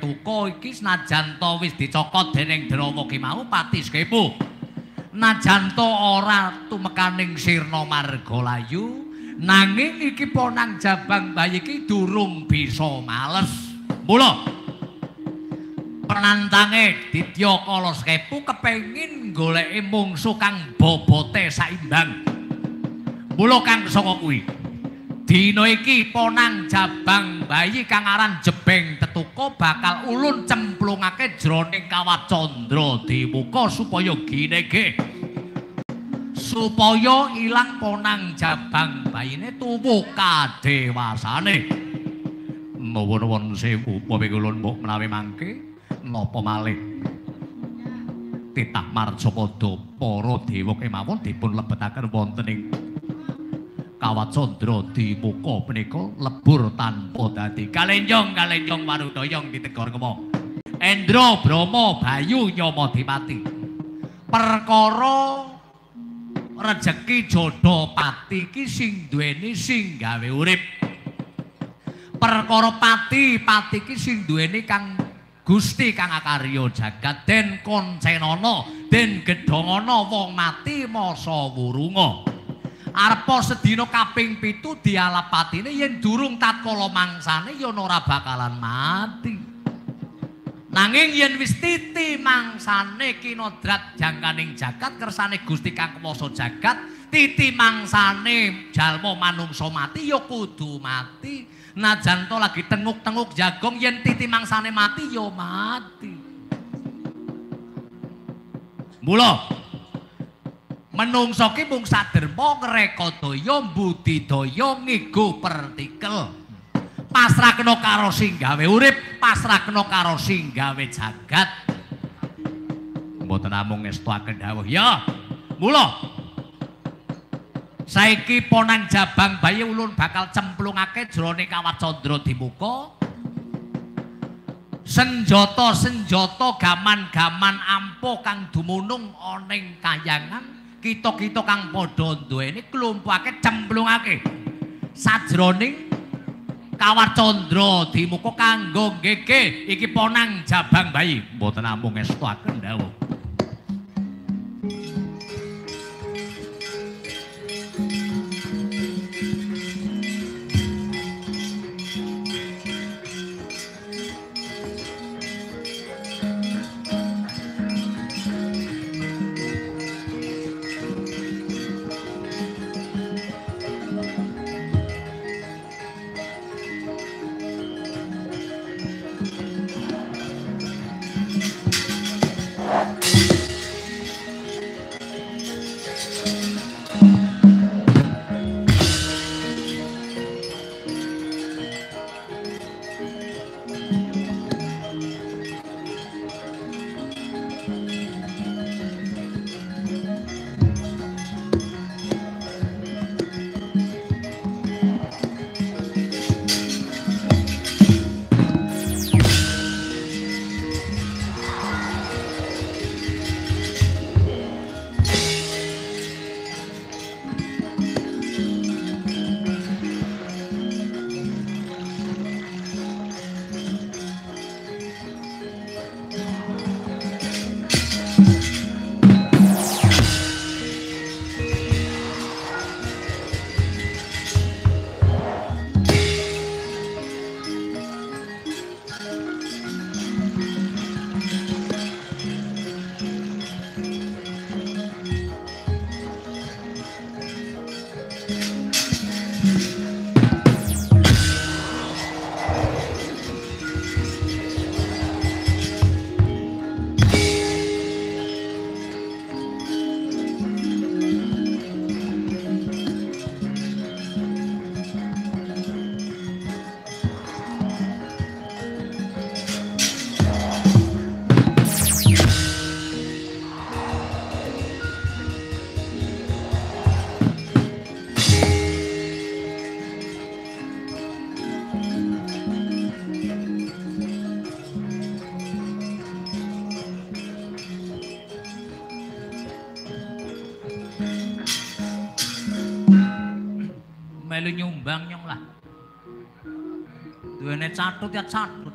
Tetuka iki senajan to wis dicokot dening Drawa ki mau Pati Skepu. Najan to ora tumekaning sirna Margalayu, nanging iki Ponang Jabang Bayi iki durung bisa males. Mula penantange Ditya Kala Skepu kepengin goleki mungsuh kang bobote saimbang. Mula kang saka kuwi dina iki Ponang Jabang Bayi kang aran Jebeng Tetuka bakal ulun cemplungake jroning Kawat Candra Dimuka supaya ginege supaya ilang Ponang Jabang Bayine tuwuh kadewasane. Nuwun sewu upami kulun mbok menawi mangke napa malih titah marcapada para dewa kemawon dipun lebetaken wonten ing Kawat Candra Dimuka menika lebur tanpa dadi kalenjong warudayang ditegor ngomong Endra Brama Bayu Nyamadipati perkara rejeki jodho pati iki sing duweni sing gawe urip perkara pati iki sing duweni kang Gusti kang akarya jagat den koncenana den gedhongana wong mati masa wurunga arepa sedina kaping 7 dialap patine yen durung tatkala mangsane ya ora bakalan mati. Nanging yen wis titi mangsane kinodrat jangkaning jagat kersane Gusti kang kuwasa jagat, titi mangsane jalma manungsa mati ya kudu mati. Najan to lagi tenguk-tenguk jagong yen titi mangsane mati ya mati. Mula menungsa ki mung saderma ngreka daya budidaya ngigo partikel pasrahkena karo sing gawe urip pasrahkena karo sing gawe jagat mboten namung ngestuaken dawuh ya mula saiki Ponang Jabang Bayi ulun bakal cemplungake jroning Kawat Candra Dimuka senjata-senjata gaman-gaman ampuh kang dumunung ana ing kayangan kita-kita kang padha duweni klumpukake cemplungake sajroning Kawat Candra Dimuka kanggo nggege iki Ponang Jabang Bayi mboten namung ngestuaken dawuh melu nyumbang nyong lah. Duwene catut ya catut.